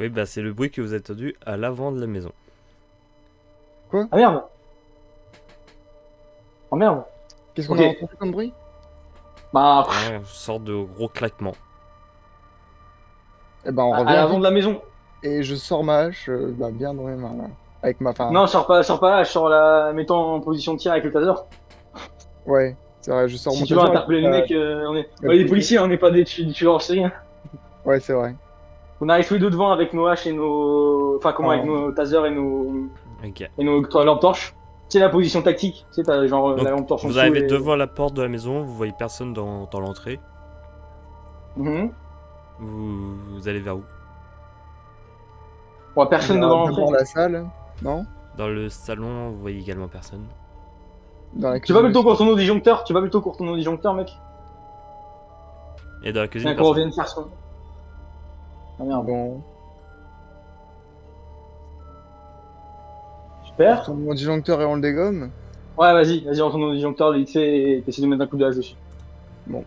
Oui, bah c'est le bruit que vous avez entendu à l'avant de la maison. Ah merde. Oh merde. Qu'est-ce qu'on Ok. a entendu comme bruit? Bah, Une sorte de gros claquement. Eh ben, on à revient l'avant vite de la maison. et je sors ma hache bah, bien dans mes mains, là. Avec ma femme. Non, sors pas là, je sors la mettant en position de tir avec le taser. Ouais, c'est vrai, je sors Si mon tu veux taser avec interpeller les mecs, on est des la- policiers, on n'est pas des tueurs en série, hein. Ouais, c'est vrai. On arrive tous les deux devant avec nos haches et nos. Enfin, comment, avec Ah, nos tasers Ok. et nos lampes torches. C'est la position tactique. Tu sais, t'as genre Donc, la lampe torche en vous dessous arrivez et. devant la porte de la maison, vous voyez personne dans l'entrée. Mhm. Vous allez vers où? Bon, personne vers- devant l'entrée. D'abord la salle, non? Dans le salon, vous voyez également personne. Dans la Tu vas cuisine plutôt aussi. qu'on tourne au disjoncteur, tu vas plutôt qu'on retourne au disjoncteur, mec. Et dans la cuisine, Bien qu'on personne. revienne faire son. Ah merde. Bon, on Super. retourne mon disjoncteur et on le dégomme. Ouais, vas-y, on retourne au disjoncteur, vite fait, et t'essaies de mettre un coup de hache dessus. Bon,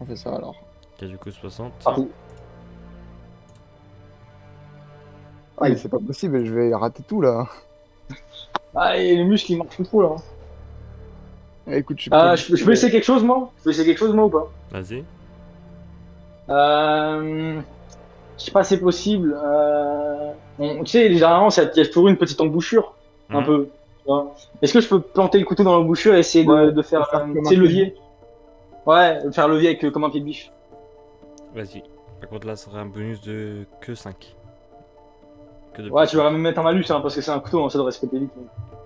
on fait ça alors. Qui a du coup 60. Parti. Ah, mais Aïe. c'est pas possible, je vais rater tout là. Ah, et les muscles, ils marchent plus trop, là. Écoute, je suis prêt. Je peux essayer quelque chose, moi? Je peux essayer quelque chose, moi, ou pas? Vas-y. Je sais pas, c'est possible. Tu sais, généralement, il y a toujours une petite embouchure, un Mhm. peu. Tu vois. Est-ce que je peux planter le couteau dans l'embouchure et essayer Ouais, de faire, faut faire tu comme un sais, le pied de levier? Ouais, faire levier avec, comme un pied de biche. Vas-y. Par contre, là, ça sera un bonus de que 5. Que de Ouais, plus tu vas 5. même mettre un malus, hein, parce que c'est un couteau, hein, ça devrait se péter vite.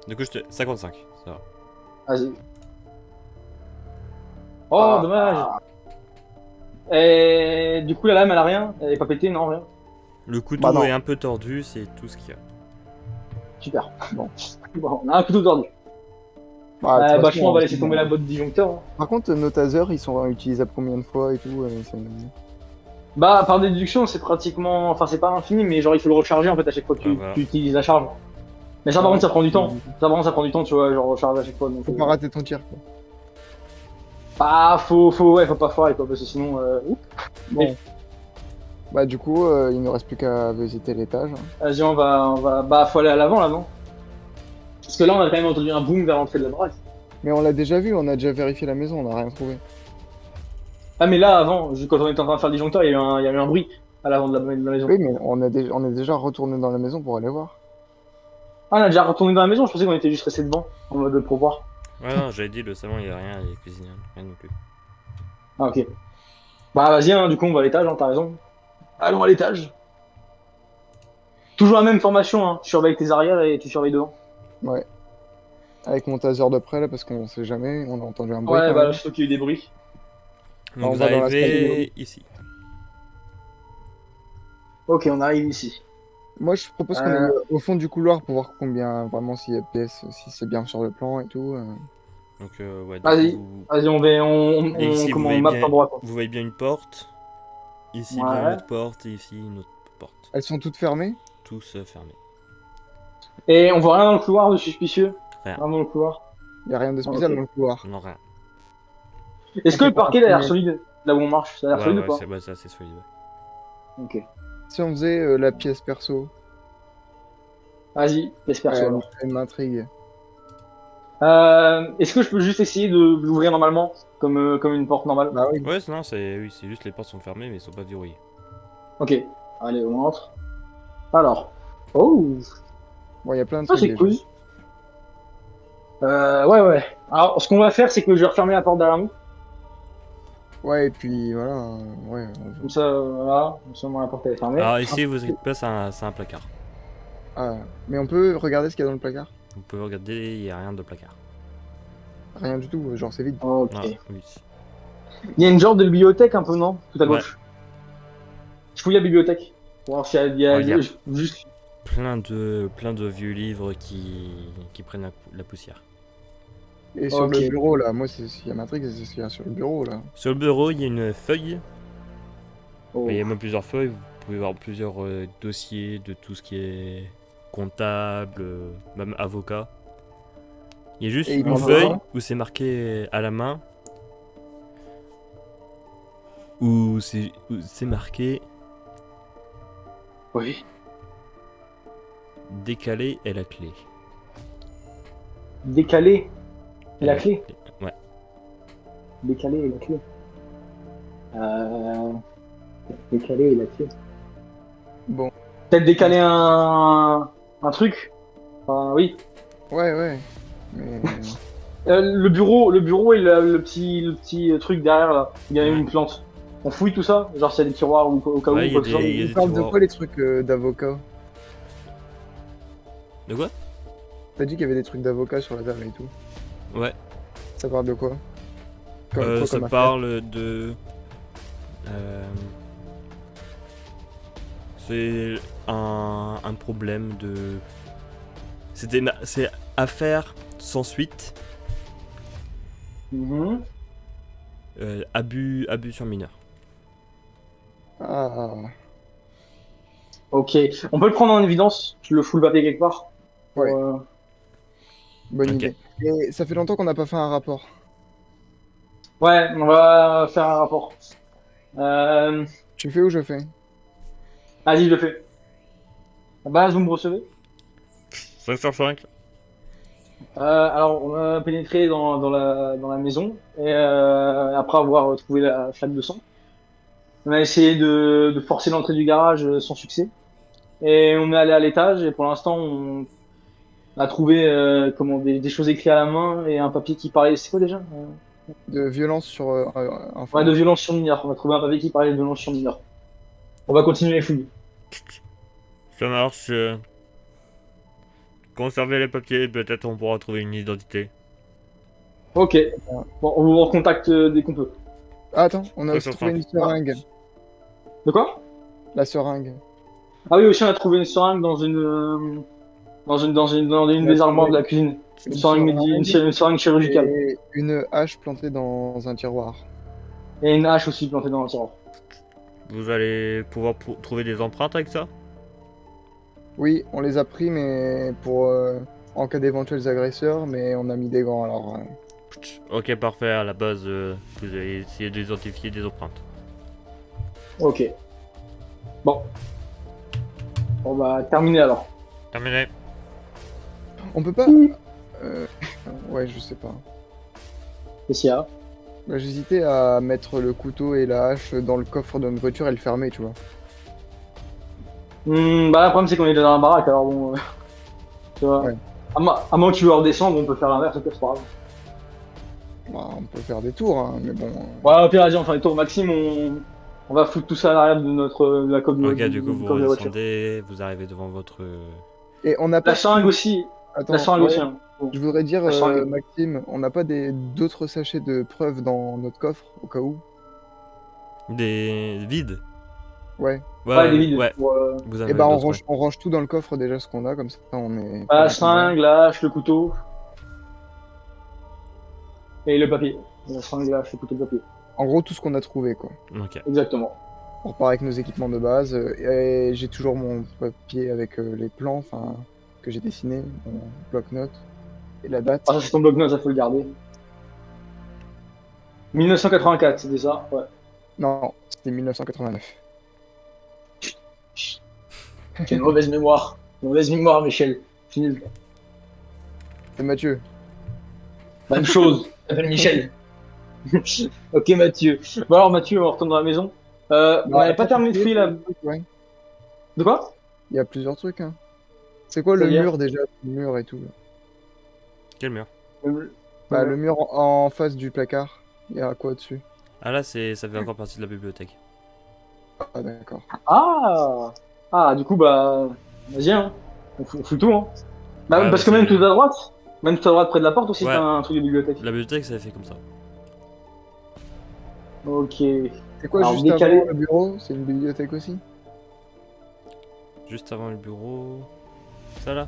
Du coup, je te. 55. Ça va. Vas-y. Oh, Ah, dommage. Et du coup, la lame, elle a rien. Elle est pas pétée, non, rien. Le bah couteau non. est un peu tordu, c'est tout ce qu'il y a. Super. Bon. Bon, on a un couteau tordu. Bah, de toute Bah, je pense façon, qu'on va c'est laisser tomber bon. la botte disjoncteur, hein. Par contre, nos tasers, ils sont utilisables combien de fois et tout Bah, par déduction, c'est pratiquement. Enfin, c'est pas infini, mais genre, il faut le recharger en fait à chaque fois que Ah, voilà. tu utilises la charge. Mais ça, par contre, ça prend du temps. Ça, par contre, ça prend du temps, tu vois, genre, recharger à chaque fois. Donc, Faut pas rater ton tir, quoi. bah, ouais, faut pas foirer, quoi, parce que sinon. Oups. Bon. Bah, du coup, il ne reste plus qu'à visiter l'étage, hein. Vas-y, bah, faut aller à l'avant, là, non? Parce que là, on a quand même entendu un boom vers l'entrée de la baraque. Mais on l'a déjà vu, on a déjà vérifié la maison, on n'a rien trouvé. Ah, mais là, avant, quand on était en train de faire le disjoncteur, il y a eu un bruit à l'avant de la maison. Oui, mais on est déjà retourné dans la maison pour aller voir. Ah, on a déjà retourné dans la maison, je pensais qu'on était juste resté devant, en mode pour voir. Ouais, non, j'avais dit le salon, il y a rien, et cuisine, rien non plus. Ah, ok. Bah, vas-y, hein, du coup, on va à l'étage, hein, t'as raison. Allons à l'étage. Toujours la même formation, hein. Tu surveilles tes arrières et tu surveilles devant. Ouais. Avec mon taser de près, là, parce qu'on sait jamais, on a entendu un bruit Ouais, quand bah, même. je trouve qu'il y a eu des bruits. Bah, Donc, on vous va dans la salle de arrivez ici. Ok, on arrive ici. Moi, je propose qu'on aille Euh, au fond du couloir pour voir combien, vraiment, s'il y a de pièces, si c'est bien sur le plan et tout. Donc, ouais, du coup, vas-y, vas-y, et ici, comment on map par droit, quoi. vous voyez bien une porte. Ici, bien une Ouais. autre porte, et ici, une autre porte. Elles sont toutes fermées? Tous fermés. Et on voit rien dans le couloir de suspicieux. Rien. Rien dans le couloir. Il n'y a rien de Ok. spécial dans le couloir. Non, rien. Est-ce On que fait le pas parquet il a l'air partie- solide là où on marche? Ça a l'air Ouais, solide ou ouais, pas? c'est assez solide. Ouais. Ok. Si on faisait la pièce perso, Vas-y, pièce perso alors. elle m'intrigue. Est-ce que je peux juste essayer de l'ouvrir normalement, comme une porte normale? Bah oui. Ouais, non, oui, c'est juste les portes sont fermées, mais ils sont pas verrouillées. Ok. Allez, on entre. Alors. Oh, Bon, il y a plein de ça trucs c'est déjà. cool. Ouais. Alors, ce qu'on va faire, c'est que je vais refermer la porte derrière nous. Ouais, et puis voilà. Ouais, Comme ça, voilà. Comme ça, au moins, la porte elle est fermée. Alors, ici, vous inquiétez pas, c'est un placard. Ah, mais on peut regarder ce qu'il y a dans le placard? Vous pouvez regarder, il n'y a rien de placard. Rien du tout, genre c'est vide. Ok. Ah, oui. Il y a une genre de bibliothèque un peu, non? Tout à Ouais. gauche. Je fouille la bibliothèque. Pour voir s'il y a, Regarde. juste. Plein de vieux livres qui prennent la poussière. Et sur Ok. le bureau là, moi, s'il y a Matrix, c'est ce qu'il y a sur le bureau là. Sur le bureau, il y a une feuille. Oh. Il y a même plusieurs feuilles. Vous pouvez voir plusieurs dossiers de tout ce qui est comptable, même avocat. Il y a juste Et il une en feuille voit. où c'est marqué à la main. Où c'est marqué Oui. Décalé est la clé. Décalé. Et la clé. Ouais. Décalé et la clé. Euh... Décalé et la clé. Bon, Peut-être décaler un truc. Enfin, oui. ouais. Mais Le bureau et le petit truc derrière là. Il y a Ouais. une plante. On fouille tout ça. Genre s'il y a des tiroirs ou au cas où. Ouais, il y a Quoi que ce soit. des ils parlent de tiroirs. quoi les trucs d'avocat? De quoi? T'as dit qu'il y avait des trucs d'avocat sur la table et tout. Ouais. Ça parle de quoi? Quoi Ça comme affaire? parle de. euh, C'est un problème de. C'est affaire sans suite. Mhm. Abus sur mineur. Ah, Ok. On peut le prendre en évidence. Je le fous le papier quelque part. Pour, Ouais. bonne Ok. idée. Et ça fait longtemps qu'on n'a pas fait un rapport. Ouais, on va faire un rapport. Euh... Tu fais ou je fais? Vas-y, je le fais. À base, vous me recevez? 5 sur 5. Alors, on a pénétré dans la maison et après avoir trouvé la flaque de sang, on a essayé de forcer l'entrée du garage sans succès. Et on est allé à l'étage et pour l'instant, on a trouvé des choses écrites à la main et un papier qui parlait. C'est quoi déjà? De violence sur Ouais, enfant. de violence sur mineur. On a trouvé un papier qui parlait de violence sur mineur. On va continuer les fouilles. Ça marche. Conservez les papiers, peut-être on pourra trouver une identité. Ok. Bon, on vous recontacte dès qu'on peut. Ah, attends, on a Ça aussi sur trouvé cinq. une seringue. De quoi? La seringue. Ah oui, aussi, on a trouvé une seringue dans une On a des armoires de trouvé la cuisine. Une une seringue, seringue une seringue chirurgicale. et une hache plantée dans un tiroir. Et une hache aussi plantée dans un tiroir. Vous allez pouvoir trouver des empreintes avec ça? Oui, on les a pris, mais pour en cas d'éventuels agresseurs, mais on a mis des gants alors. Ok, parfait. À la base, vous allez essayer d'identifier des empreintes. Ok. Bon. On va terminer alors. Terminé. On peut pas. euh, Ouais, je sais pas. Qu'est-ce qu'il y a? Bah, j'hésitais à mettre le couteau et la hache dans le coffre de notre voiture et le fermer, tu vois. Bah, le problème, c'est qu'on est dans la baraque, alors bon. Tu vois. Ouais. À moins que tu veux redescendre, on peut faire l'inverse, c'est pas grave. Bah, on peut faire des tours, hein, mais bon. Ouais, au pire, vas-y, on fait un tour. Maxime, on va foutre tout ça à l'arrière de la coque Ok, du coup, du vous coffre de la voiture. redescendez, vous arrivez devant votre. Et on n'a pas. La seringue aussi. Attends, La seringue ouais, aussi. Hein. Bon. je voudrais dire, La seringue. Maxime, on n'a pas d'autres sachets de preuves dans notre coffre, au cas où. Des vides. Ouais. Ouais, des vides. Ouais. Pour, Vous Et avez bah, d'autres, ouais. on range tout dans le coffre déjà ce qu'on a, comme ça on est. la on est seringue, la hache, le couteau. Et le papier. La seringue, la hache, le couteau, le papier. En gros, tout ce qu'on a trouvé, quoi. Ok. Exactement. On repart avec nos équipements de base. Et j'ai toujours mon papier avec les plans, enfin, que j'ai dessiné, mon bloc-notes et la date. Ah, ça, c'est ton bloc-notes, ça faut le garder. 1984, c'était ça? Ouais. Non, c'était 1989. J'ai une mauvaise mémoire. Mauvaise mémoire, Michel. Je suis nul. C'est Mathieu. Même chose. Je m'appelle Michel. Ok, Mathieu. Bon, alors, Mathieu, on retourne dans la maison. On n'avait pas terminé de fouiller là. Ouais. De quoi? Il y a plusieurs trucs, hein. C'est quoi le C'est-à-dire mur déjà? Le mur et tout. Là. Quel mur? Bah, le mur en face du placard. Il y a quoi dessus? Ah là, ça fait encore partie de la bibliothèque. Ah, d'accord. Ah, du coup, bah. Vas-y, hein. On fout tout, hein. Bah, Ouais, parce mais que même c'est- tout à droite, près de la porte aussi, Ouais. t'as un truc de bibliothèque. La bibliothèque, ça fait comme ça. Ok. C'est quoi Alors, juste décalé. avant le bureau? C'est une bibliothèque aussi? Juste avant le bureau. Ça là?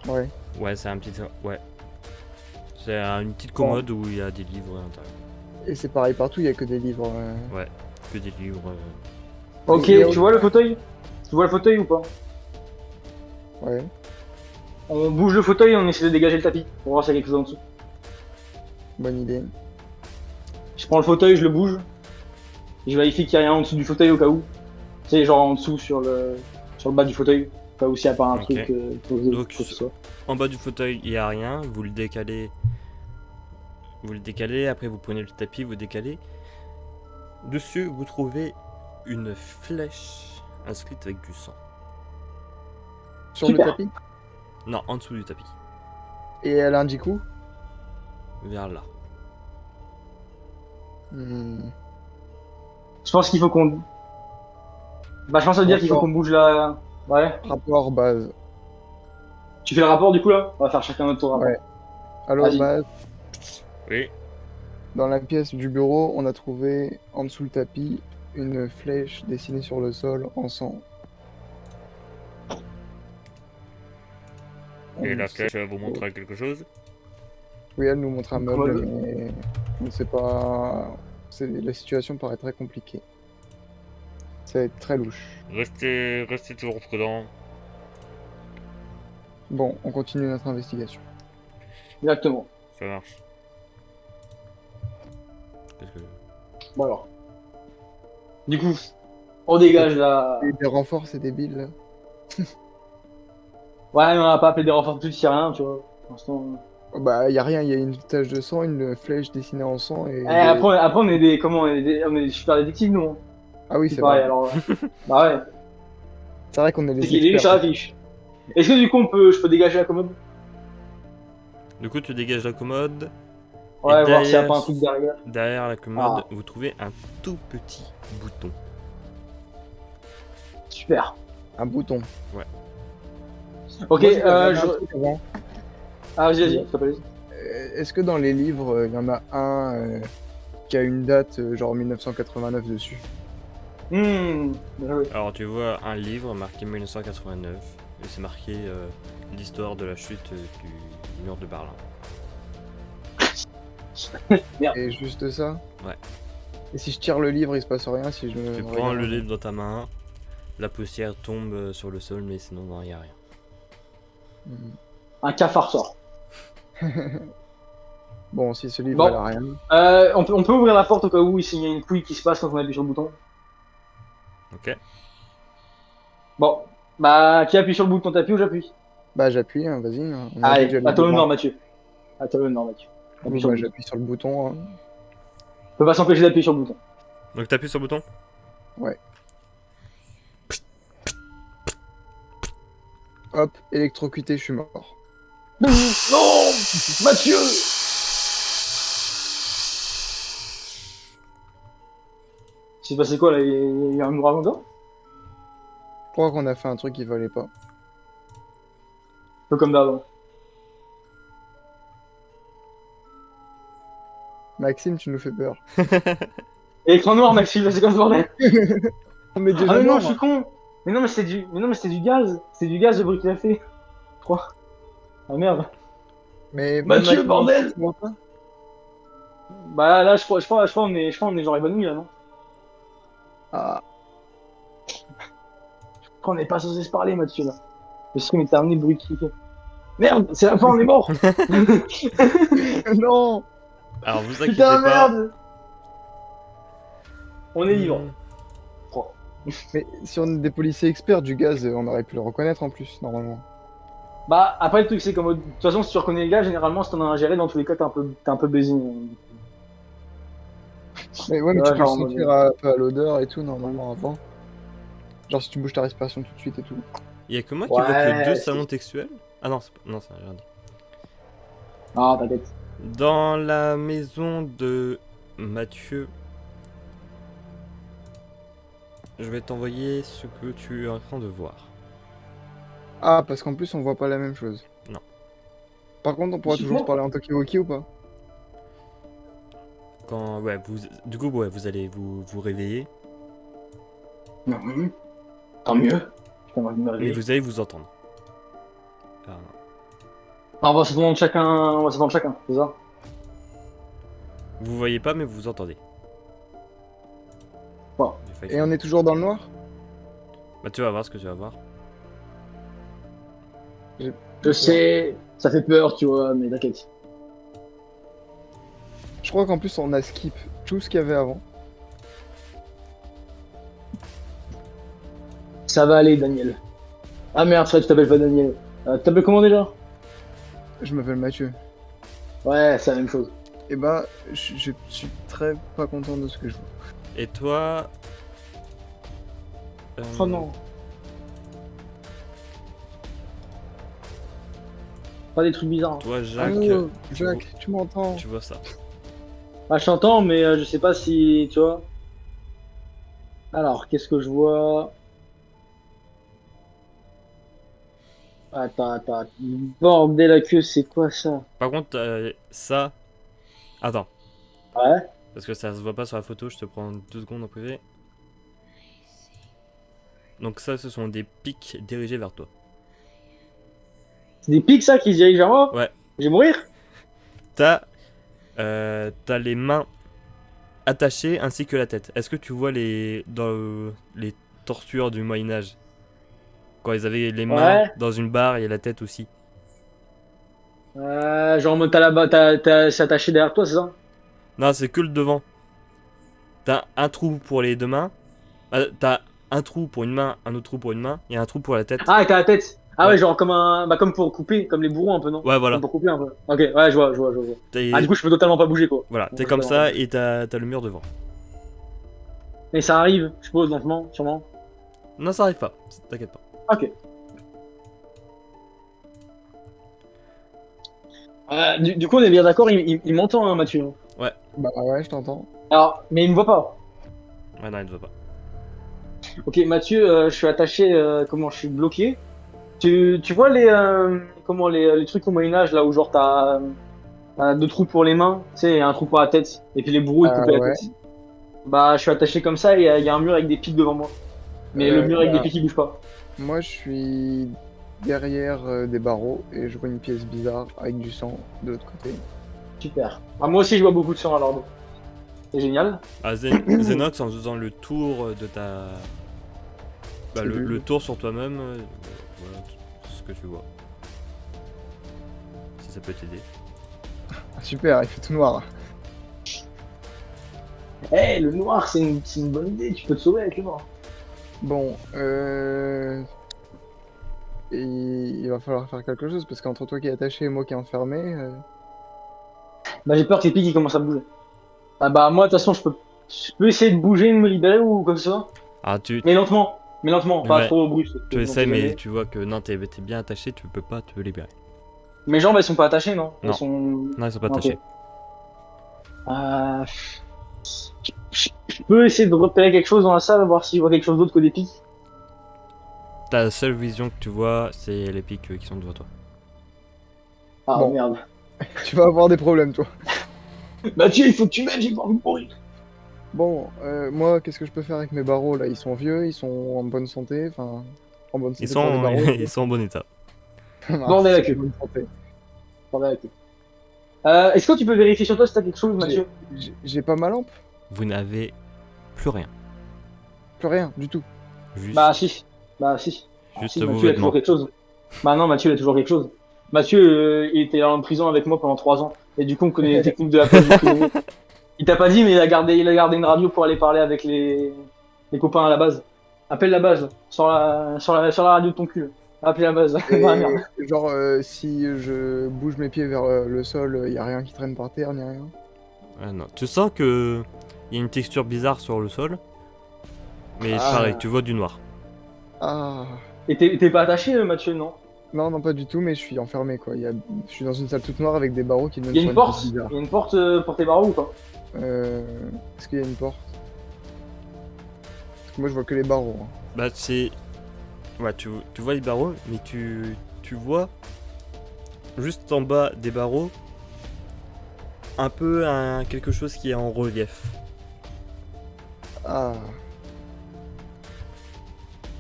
Ouais. Ouais, c'est un petit. Ouais. C'est une petite commode où il y a des livres à l'intérieur. Et c'est pareil partout, il y a que des livres. Ouais, que des livres. Ok, Et- tu vois le fauteuil? Tu vois le fauteuil ou pas? Ouais. On bouge le fauteuil et on essaie de dégager le tapis pour voir s'il y a quelque chose en dessous. Bonne idée. Je prends le fauteuil, je le bouge. Et je vérifie qu'il n'y a rien en dessous du fauteuil au cas où. Tu sais, genre en dessous sur sur le bas du fauteuil. Pas aussi à part un Ok. truc Donc, quoi que ce soit. En bas du fauteuil, il n'y a rien. Vous le décalez. Vous le décalez. Après, vous prenez le tapis, vous décalez. Dessus, vous trouvez une flèche inscrite avec du sang. Sur Super. le tapis. Non, en dessous du tapis. Et elle indique où? Vers là. Hmm. Je pense qu'il faut qu'on. Bah, je pense à dire qu'il faut qu'on bouge là. Ouais. Rapport base. Tu fais le rapport du coup là? On va faire chacun notre tour rapport. Ouais. Alors Vas-y. base, Oui. dans la pièce du bureau, on a trouvé en dessous le tapis une flèche dessinée sur le sol en sang. Et On la sait- flèche vous montrera quelque chose. Oui, elle nous montre un Une meuble, commode. mais on ne sait pas. La situation paraît très compliquée. Ça va être très louche. Restez toujours prudent. Bon, on continue notre investigation. Exactement. Ça marche. Parce que... Bon alors. Du coup, on dégage là. Et des renforts, c'est débile là. Ouais, mais on va pas appeler des renforts tout de suite, s'il y a rien, tu vois. Pour l'instant. Oh, bah, y a rien, y a une tache de sang, une flèche dessinée en sang et. Après, on est des. Comment on est des super détectives, nous. Hein. Ah oui, C'est c'est pareil, vrai. alors. Bah ouais. C'est vrai qu'on est C'est les qu'il est sur experts. l'affiche. Est-ce que du coup, je peux dégager la commode? Du coup, tu dégages la commode. Ouais, Et voir s'il y a derrière- pas un truc derrière. Derrière la commode, Ah. vous trouvez un tout petit bouton. Super. Un bouton. Ok, Moi, je voulais regarder je. un truc avant. Ah, vas-y, s'il te plaît. Est-ce que dans les livres, il y en a un qui a une date, genre 1989 dessus? Bien joué. Alors, tu vois un livre marqué 1989. Et c'est marqué l'histoire de la chute du mur de Berlin. Et juste ça? Ouais. Et si je tire le livre, il se passe rien si je me. Tu prends regarde. le livre dans ta main. La poussière tombe sur le sol, mais sinon, il n'y a rien. Mhm. Un cafard sort. Bon, si ce livre Bon. elle a rien. On peut ouvrir la porte au cas où il y a une couille qui se passe quand on appuie sur le bouton. Ok. Bon. Bah, qui appuie sur le bouton? T'appuies ou j'appuie? Bah j'appuie, hein, vas-y. Hein. On a dit que Allez, j'allais à toi devant. l'honneur, Mathieu. À toi l'honneur, Mathieu. Bon, Appuie sur bah, le bouton. j'appuie sur le bouton. Hein. On peut pas s'empêcher d'appuyer sur le bouton. Donc, t'appuies sur le bouton. Hop, électrocuté, je suis mort. Non, Mathieu. C'est passé quoi là? Il y a un ouragan dedans? Je crois qu'on a fait un truc qu'il fallait pas. Un peu comme d'avant. Maxime, tu nous fais peur. Et écran noir, Maxime, c'est quoi ce bordel? On est déjà Ah mais non, mort. je suis con. Mais non, mais c'était du gaz. C'est du gaz, le bruit qu'il a fait. 3. Ah merde. Mais Mathieu, Maxime, bordel. tu vois pas? Bah là, je crois on est genre évanoui là, non? Ah, Je crois qu'on n'est pas censé se parler, Mathieu là. Le stream est terminé, le bruit qui fait. Merde, c'est la fin, on est mort. non. Alors, vous inquiétez Putain, pas. merde. On est libre. Mais si on est des policiers experts du gaz, on aurait pu le reconnaître en plus, normalement. Bah, après, le truc, c'est comme. De toute façon, si tu reconnais le gars, généralement, si t'en as un géré, dans tous les cas, t'es un peu baisé. Mais ouais, mais Ouais, tu peux le genre, en mode- sentir un peu à l'odeur et tout, normalement, avant. Genre si tu bouges ta respiration tout de suite et tout. Il y a que moi qui vois que Ouais, deux c'est- salons textuels. Ah non, non, ça j'ai rien dit. Ah, t'inquiète. Dans la maison de Mathieu, je vais t'envoyer ce que tu es en train de voir. Ah, parce qu'en plus on voit pas la même chose. Non. Par contre, on pourra toujours se parler en Tokiwoki ou pas? Quand, ouais, du coup, ouais, vous allez vous réveiller, Tant mieux. Putain, moi, je me mais réveille. vous allez vous entendre. Ah, Ah, on va se demander chacun, c'est ça? vous voyez pas, mais vous vous entendez. Bon. J'ai failli Et faire. on est toujours dans le noir? Bah, tu vas voir ce que tu vas voir. Je sais, ça fait peur, tu vois, mais t'inquiète. Je crois qu'en plus on a skip tout ce qu'il y avait avant. Ça va aller, Daniel. Ah merde, c'est vrai, tu t'appelles pas Daniel. Tu t'appelles comment déjà? Je m'appelle Mathieu. Ouais, c'est la même chose. Et bah, je suis très pas content de ce que je vois. Et toi... Oh non. Pas des trucs bizarres. Toi, Jacques, Allô, tu Jacques, tu m'entends? vois, tu vois ça. Ah, je t'entends, mais je sais pas si. Tu vois. Alors, qu'est-ce que je vois? Attends. Bordel la queue, c'est quoi ça? Par contre, ça... Attends, Ouais. parce que ça se voit pas sur la photo, je te prends 2 secondes en privé. Donc ça, ce sont des pics dirigés vers toi. C'est des pics ça qui se dirigent vers moi? Ouais. Je vais mourir? T'as les mains attachées ainsi que la tête. Est-ce que tu vois les tortures du Moyen-Âge? Quand ils avaient les mains Ouais. dans une barre et la tête aussi. Genre, en mode, c'est attaché derrière toi, c'est ça? Non, c'est que le devant. T'as un trou pour les deux mains. T'as un trou pour une main, un autre trou pour une main et un trou pour la tête. Ah, et t'as la tête. Ah Ouais. ouais, genre comme un. Bah, comme pour couper, comme les bourreaux un peu, non? Ouais, voilà. Comme pour couper un peu. Ok, ouais, je vois. Ah, du coup, je peux totalement pas bouger, quoi. Voilà, t'es Ouais, comme je ça vois. et t'as le mur devant. Et ça arrive, je suppose, lentement, sûrement. Non, ça arrive pas, t'inquiète pas. Ok. Du coup, on est bien d'accord, il m'entend, hein, Mathieu. Bah ouais, je t'entends. Alors, mais il me voit pas. Ouais, non, il ne veut pas. Ok, Mathieu, je suis attaché, comment, je suis bloqué. Tu vois les trucs au Moyen-Âge, là où genre t'as deux trous pour les mains, tu sais, et un trou pour la tête, et puis les bourreaux ils coupaient la Ouais. tête. Bah, je suis attaché comme ça et il y a un mur avec des pics devant moi. Mais le mur avec des Bah, pics il bouge pas. moi, je suis derrière des barreaux et je vois une pièce bizarre avec du sang de l'autre côté. Super. Ah, moi aussi je vois beaucoup de sang alors. C'est génial. Ah, Zenox, en faisant le tour de ta. Bah, Cellule. le tour sur toi-même, voilà tout ce que tu vois. Si ça peut t'aider. Ah, super, il fait tout noir. Eh, le noir c'est une bonne idée, tu peux te sauver avec le noir. Bon, et il va falloir faire quelque chose parce qu'entre toi qui est attaché et moi qui est enfermé, Bah, j'ai peur que les pics ils commencent à bouger. Ah, bah, moi de toute façon je peux essayer de bouger, de me libérer ou comme ça. Ah, tu Mais lentement, pas Ouais. trop brusque. parce que on essaies, sait mais jamais. tu vois que non, t'es bien attaché, tu peux pas te libérer. Mes jambes elles sont pas attachées, non? Non. Elles sont. Non, ils sont pas Ok. attachés. Euh, je peux essayer de repérer quelque chose dans la salle, voir si je vois quelque chose d'autre que des pics. Ta seule vision que tu vois, c'est les pics qui sont devant toi. Ah Bon. merde. tu vas avoir des problèmes toi. Mathieu, il faut que tu m'aides, j'ai pas envie de mourir. Bon, moi, qu'est-ce que je peux faire avec mes barreaux là? Ils sont vieux, ils sont en bonne santé, enfin, en bonne santé Ils pour les sont, barreaux. ils sont en bon état. Bordel à queue. Bonne santé. Bordel à queue. Est-ce que tu peux vérifier sur toi si t'as quelque chose, Mathieu? J'ai pas ma lampe, Vous n'avez plus rien. plus rien du tout. Juste, Bah si. Bah si. Ah, juste si, vos Mathieu a vêtements. toujours quelque chose. Bah non, Mathieu a toujours quelque chose. Mathieu, il était en prison avec moi pendant 3 ans. Et du coup, on connaît les techniques de la police du prisonnier. Il t'a pas dit, mais il a gardé une radio pour aller parler avec les copains à la base. Appelle la base, sur la radio de ton cul. Appelle la base. Et Ah, merde. genre, si je bouge mes pieds vers le sol, y a rien qui traîne par terre, ni rien. Ah non. Tu sens que il y a une texture bizarre sur le sol. Mais Ah. pareil, tu vois du noir. Ah, Et t'es pas attaché, Mathieu, non? non, pas du tout, mais je suis enfermé quoi. Je suis dans une salle toute noire avec des barreaux qui donnent Il y a sur une pièce porte? bizarre. Il y a une porte pour tes barreaux ou pas? Est-ce qu'il y a une porte? Parce que moi je vois que les barreaux. Hein. Bah c'est... Ouais, tu vois les barreaux, mais tu vois juste en bas des barreaux un peu quelque chose qui est en relief. Ah,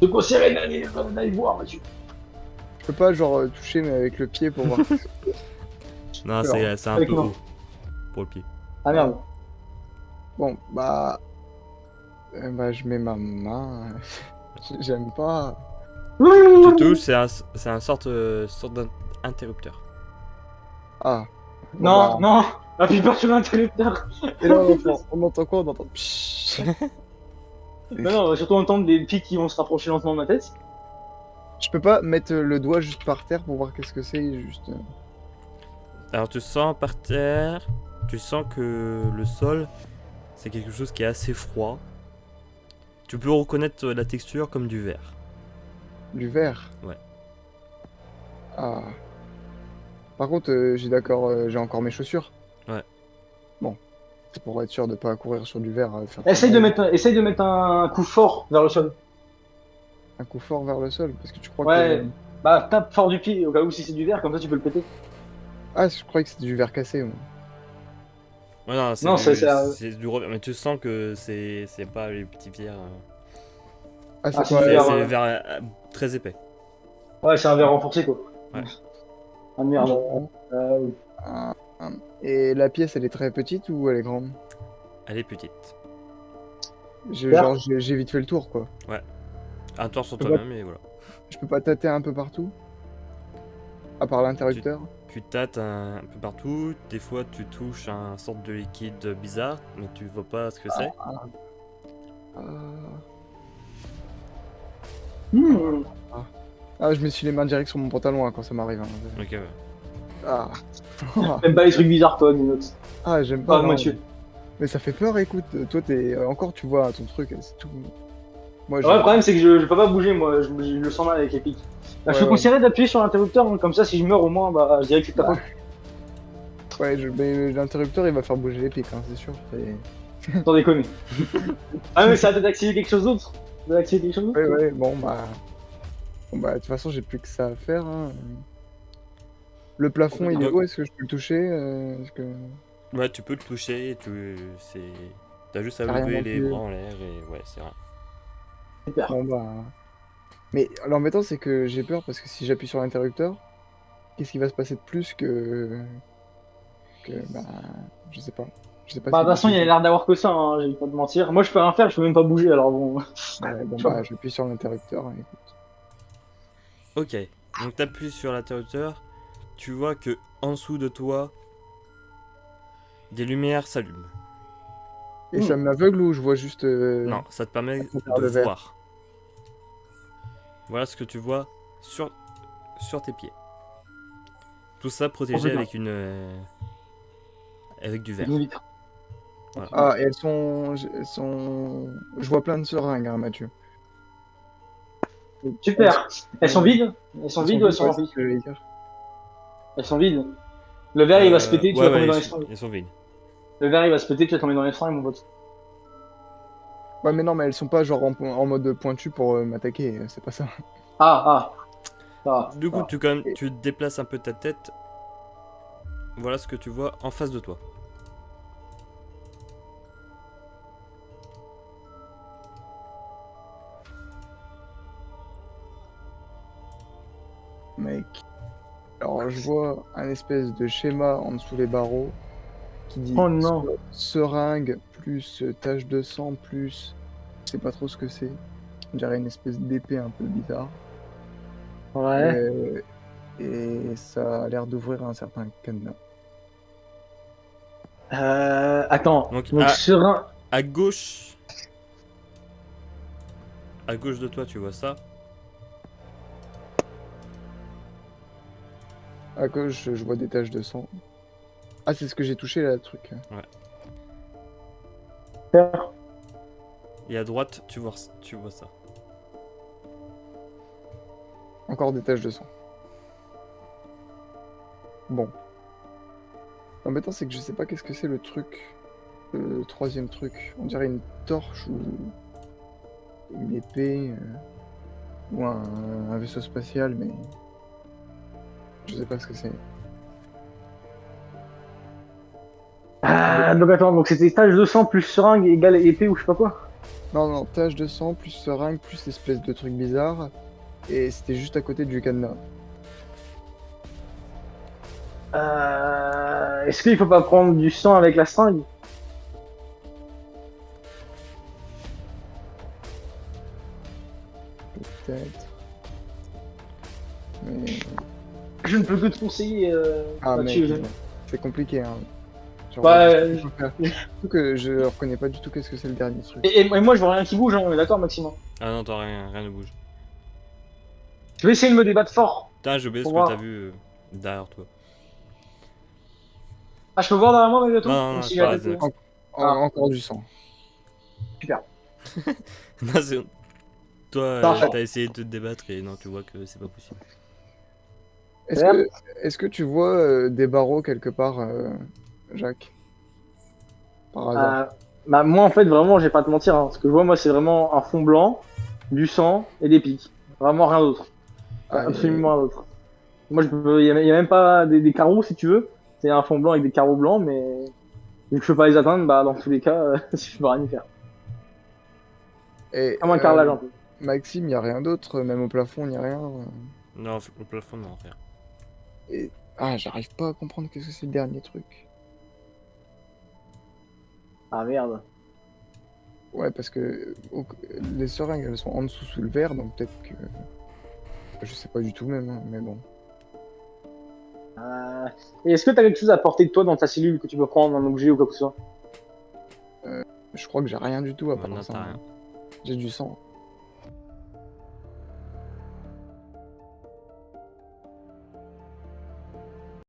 Je te conseillerais d'aller voir, Mathieu. je peux pas genre toucher mais avec le pied pour voir. Non, Alors, c'est un avec peu moi. haut pour le pied. Ah merde. Bon, bah je mets ma main. J'aime pas. Tu touches, c'est un sorte d'interrupteur. Ah. Bon, Non, bah, non. Appuie pas sur l'interrupteur. Et là on entend quoi? On entend. Pshhh. Non, on va surtout entendre des pics qui vont se rapprocher lentement de ma tête. Je peux pas mettre le doigt juste par terre pour voir qu'est-ce que c'est, juste. Alors tu sens par terre, tu sens que le sol, c'est quelque chose qui est assez froid. Tu peux reconnaître la texture comme du verre. Du verre. Ouais. Ah. Par contre, j'ai encore mes chaussures. Ouais. Bon. C'est pour être sûr de pas courir sur du verre. Faire Essaye de mettre un coup fort vers le sol. un coup fort vers le sol, parce que tu crois Ouais. que. Bah, tape fort du pied, au cas où si c'est du verre, comme ça tu peux le péter. Ah, je croyais que c'était du verre cassé, moi. Ouais, non, c'est Non, du, c'est- c'est du revers, mais tu sens que c'est pas les petits verres. Ah, Ah, c'est c'est pas. du C'est verre, c'est des verres très épais. Ouais, c'est un verre renforcé, quoi. Ouais. Ah merde. Bon. Oui. Ah, ah. Et la pièce, elle est très petite ou elle est grande? Elle est petite. Genre, j'ai vite fait le tour, quoi. Un tour sur Je peux pas- toi-même et voilà. Je peux pas tâter un peu partout? À part l'interrupteur? Tu tâtes un peu partout, des fois tu touches un sorte de liquide bizarre, mais tu vois pas ce que c'est. Ah. Hmm. Ah, je me suis les mains direct sur mon pantalon hein, quand ça m'arrive. Hein. Ok, ouais. Ah. T'aimes pas les trucs bizarres, toi, des notes. Ah, j'aime pas. Ah, non. Mathieu. Mais ça fait peur, écoute. Toi, t'es encore, tu vois ton truc, c'est tout. Moi, Ouais, le problème, c'est que je peux pas bouger, moi, je le sens mal avec les pics. Bah, je te Ouais, conseillerais d'appuyer sur l'interrupteur, hein, comme ça, si je meurs au moins, bah, je dirais que c'est ta faute. Ouais, mais l'interrupteur, il va faire bouger les pics, hein, c'est sûr. Sans déconner. Ah, mais ça va peut-être activer quelque chose d'autre. Ça va activer quelque chose d'autre. Ouais, bon, bah, de toute façon, j'ai plus que ça à faire. Hein. Le plafond, il est Donc- haut, est-ce que je peux le toucher est-ce que... Ouais, tu peux le toucher, t'as juste à T'as rien lever non les plus. bras en l'air et ouais, c'est vrai. Super. Bon, bah. Mais l'embêtant, c'est que j'ai peur parce que si j'appuie sur l'interrupteur, qu'est-ce qui va se passer de plus bah. Je sais pas. Je sais pas Bah, de si toute façon, il a l'air d'avoir que ça, hein, je vais pas te mentir. Moi, je peux rien faire, je peux même pas bouger, alors bon. Ouais, bon, bah, j'appuie sur l'interrupteur. Hein, écoute. Ok, donc t'appuies sur l'interrupteur, tu vois que en dessous de toi, des lumières s'allument. Et ça m'aveugle ou je vois juste. Non, ça te permet travers de le verre. voir. Voilà ce que tu vois sur tes pieds. Tout ça protégé putain. avec avec du verre. Une vitre. Ah, et elles sont. Je vois plein de seringues, hein, Mathieu. Super. Elles sont vides? Elles sont vides ou elles sont ouais, remplies? c'est ce que j'allais dire. Elles sont vides. Le verre, il va se péter, tu ouais, vas tomber dans les ils fringues. sont vides. Le verre, il va se péter, tu vas tomber dans les fringues, mon pote. Ouais, mais non, mais elles sont pas genre en mode pointu pour m'attaquer, c'est pas ça. Ah. Ça va. Du coup, ça va. tu déplaces un peu ta tête. Voilà ce que tu vois en face de toi. Mec. Alors, je vois un espèce de schéma en dessous les barreaux qui dit Oh non. seringue plus tache de sang plus. Je sais pas trop ce que c'est. On dirait une espèce d'épée un peu bizarre. Ouais. Et ça a l'air d'ouvrir un certain cadenas. Attends. Donc, Donc, serein. À gauche de toi, tu vois ça. À gauche, je vois des taches de sang. Ah, c'est ce que j'ai touché là, le truc. Et à droite, tu vois ça. Encore des taches de sang. Bon. L'embêtant, c'est que je sais pas qu'est-ce que c'est le truc. Le troisième truc. On dirait une torche ou une épée. Ou un vaisseau spatial, mais. Je sais pas ce que c'est. Donc, attends. Donc, c'était tache de sang plus seringue égale épée ou je sais pas quoi. Non, tache de sang, plus seringue, plus espèce de truc bizarre. Et c'était juste à côté du cadenas. Est-ce qu'il faut pas prendre du sang avec la seringue? Peut-être. Mais. Je ne peux que te conseiller. Ah, Mathieu, mec, c'est compliqué, hein. Genre, Ouais. surtout que je reconnais pas du tout qu'est-ce que c'est le dernier truc. Et moi, je vois rien qui bouge, hein, on est d'accord, Maxime? Ah non, t'as rien ne bouge. Je vais essayer de me débattre fort. Putain, j'ai oublié ce Faut que voir. t'as vu derrière toi. Ah, je peux voir derrière moi malgré tout? Non, non, Même non, si c'est j'ai la pas tête, vrai. Ah. Encore du sang. Super. Non, toi, Parfait. t'as essayé de te débattre et non, tu vois que c'est pas possible. Est-ce Merde. que, est-ce que tu vois des barreaux quelque part, Jacques? Par hasard. Bah, moi, en fait, vraiment, je vais pas te mentir. Hein. Ce que je vois, moi, c'est vraiment un fond blanc, du sang et des pics. Vraiment rien d'autre. Ah, Absolument rien d'autre. Moi, il y a même pas des carreaux, si tu veux. C'est un fond blanc avec des carreaux blancs, mais vu que je peux pas les atteindre, bah, dans tous les cas, je peux rien y faire. et, Comme un carrelage un peu. Maxime, il n'y a rien d'autre, même au plafond, il n'y a rien. Non, au plafond, non, rien. Et... Ah, j'arrive pas à comprendre qu'est-ce que c'est le dernier truc. Ah merde. Ouais, parce que les seringues, elles sont en dessous sous le verre, donc peut-être que... Je sais pas du tout même, hein, mais bon. Et est-ce que t'as quelque chose à porter de toi dans ta cellule que tu peux prendre, un objet ou quoi que ce soit? Je crois que j'ai rien du tout à Ouais, part non, ça. t'as rien. J'ai du sang.